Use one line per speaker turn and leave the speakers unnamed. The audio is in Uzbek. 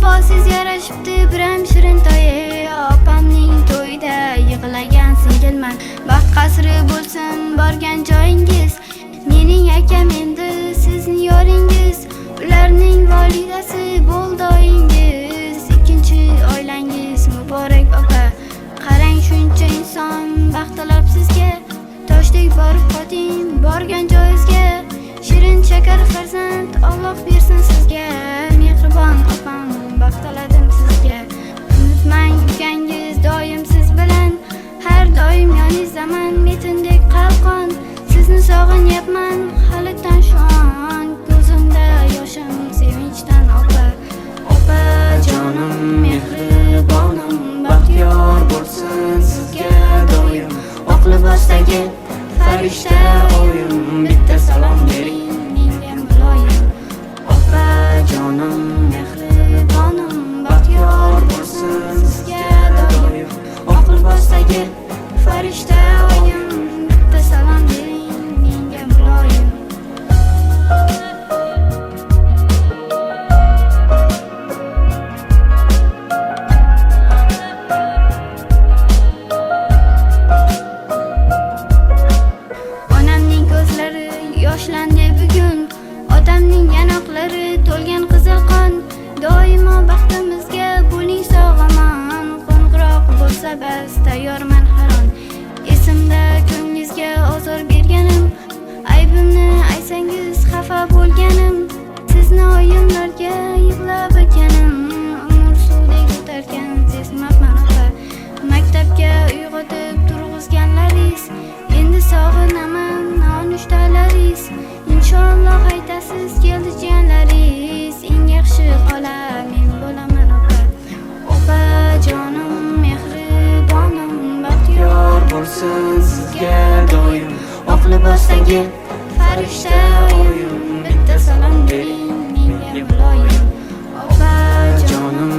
libosiz yarashibdi biram shirin to'yi. Opamning to'yida yig'lagan singilman. Baxt qasri bo'lsin borgan joyingiz. Mening akam endi sizning yoringiz. Ularning volidasi bo'ldi oyingiz. Ikkinchi oilangiz muborak opa. Qarang shuncha inson baxt tilab sizga. Toshdek borib qoting borgan joyingizga. Shirin shakar farzand Alloh bersin sizga. Mehribon opam baxt tiladim sizga. Unutmang ukangiz doim siz bilan. Har doim yoningizdaman metindek qalqon. Sizni sog'inyapman halitdan shon. Ko'zimda yoshim sevinchdan opa. Opa jonim mehribonim baxtiyor bo'lsin sizga doim. Oq libosdagi farishta oyim bitta salom bering menga muloyim. Opa jonim mehribonim baxtiyor bo'lsin sizga doim. Oq libosdagi farishta oyim bitta salom bering menga muloyim. Onamning ko'zlari yoshlandi bugun. Otamning yanoqlari to'lgan qizil qon. Doimo baxtimizga bo'ling sog'-omon. Qo'ng'iroq bo'lsa bas tayyorman har on. Esimda ko'nglingizga ozor berganim. Aybimni aytsangiz xafa bo'lganim. Sizni o'yinlarga yig'lab ekanım. Umr suvdek o'tarkan sezmabman opa. Maktabga uyg'otib turg'izganlaringiz. Endi sog'inaman nonushtalariniz. Inshaalloh aytasiz keldi jiyanlaringiz. Eng yaxshi xola men bo'laman opa. Opa jonim mehribonim baxtiyor bo'lsin sizga doim. Oq libosdagi farishta oyim bitta salom bering menga muloyim. Opa jonim